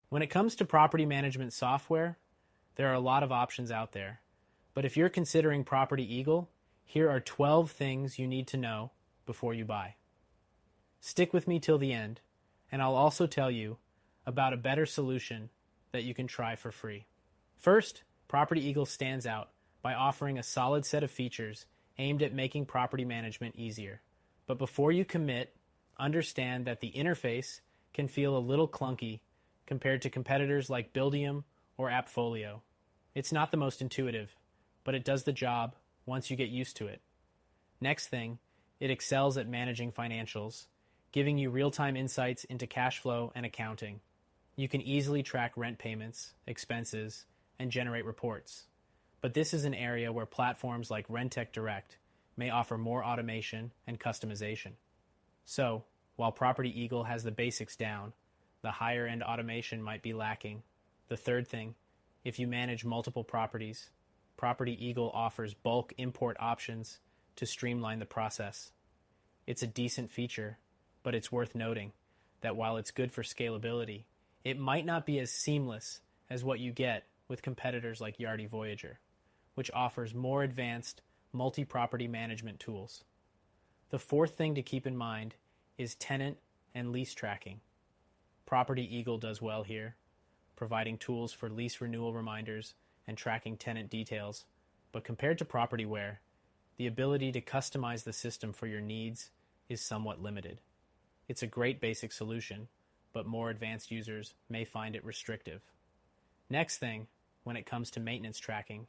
When it comes to property management software, there are a lot of options out there. But if you're considering Property Eagle, here are 12 things you need to know before you buy. Stick with me till the end, and I'll also tell you about a better solution that you can try for free. First, Property Eagle stands out by offering a solid set of features aimed at making property management easier. But before you commit, understand that the interface can feel a little clunky compared to competitors like Buildium or Appfolio. It's not the most intuitive, but it does the job once you get used to it. Next thing, it excels at managing financials, giving you real-time insights into cash flow and accounting. You can easily track rent payments, expenses, and generate reports. But this is an area where platforms like Rentec Direct may offer more automation and customization. So, while Property Eagle has the basics down, the higher-end automation might be lacking. The third thing, if you manage multiple properties, Property Eagle offers bulk import options to streamline the process. It's a decent feature, but it's worth noting that while it's good for scalability, it might not be as seamless as what you get with competitors like Yardi Voyager, which offers more advanced multi-property management tools. The fourth thing to keep in mind is tenant and lease tracking. Property Eagle does well here, providing tools for lease renewal reminders and tracking tenant details, but compared to Propertyware, the ability to customize the system for your needs is somewhat limited. It's a great basic solution, but more advanced users may find it restrictive. Next thing, when it comes to maintenance tracking,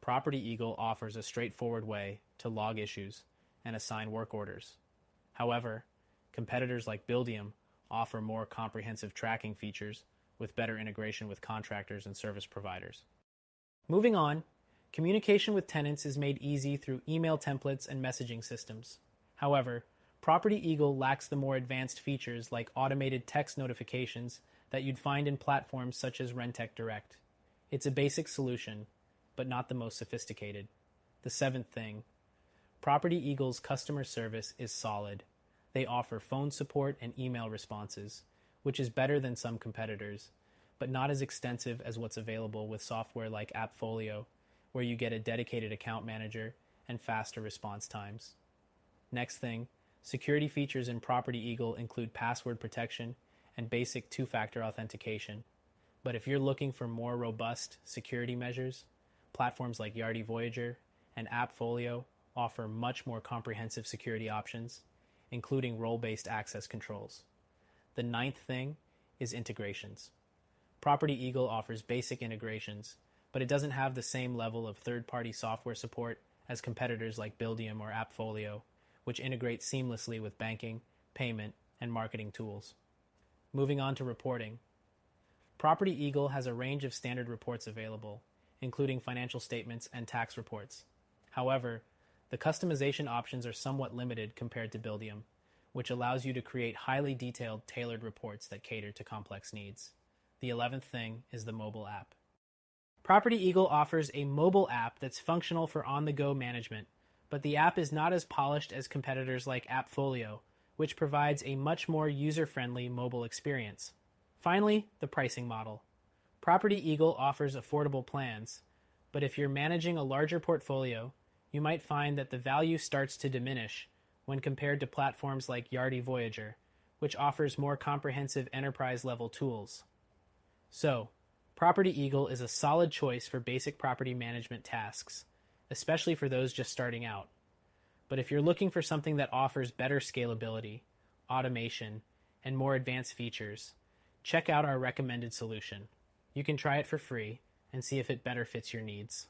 Property Eagle offers a straightforward way to log issues and assign work orders. However, competitors like Buildium offer more comprehensive tracking features with better integration with contractors and service providers. Moving on, communication with tenants is made easy through email templates and messaging systems. However, Property Eagle lacks the more advanced features like automated text notifications that you'd find in platforms such as Rentec Direct. It's a basic solution, but not the most sophisticated. The seventh thing, Property Eagle's customer service is solid. They offer phone support and email responses, which is better than some competitors, but not as extensive as what's available with software like Appfolio, where you get a dedicated account manager and faster response times. Next thing, security features in Property Eagle include password protection and basic two-factor authentication. But if you're looking for more robust security measures, platforms like Yardi Voyager and Appfolio offer much more comprehensive security options, including role-based access controls. The ninth thing is integrations. Property Eagle offers basic integrations, but it doesn't have the same level of third-party software support as competitors like Buildium or Appfolio, which integrate seamlessly with banking, payment, and marketing tools. Moving on to reporting. Property Eagle has a range of standard reports available, including financial statements and tax reports. However, the customization options are somewhat limited compared to Buildium, which allows you to create highly detailed, tailored reports that cater to complex needs. The 11th thing is the mobile app. Property Eagle offers a mobile app that's functional for on-the-go management, but the app is not as polished as competitors like Appfolio, which provides a much more user-friendly mobile experience. Finally, the pricing model. Property Eagle offers affordable plans, but if you're managing a larger portfolio, you might find that the value starts to diminish when compared to platforms like Yardi Voyager, which offers more comprehensive enterprise-level tools. So, Property Eagle is a solid choice for basic property management tasks, especially for those just starting out. But if you're looking for something that offers better scalability, automation, and more advanced features, check out our recommended solution. You can try it for free and see if it better fits your needs.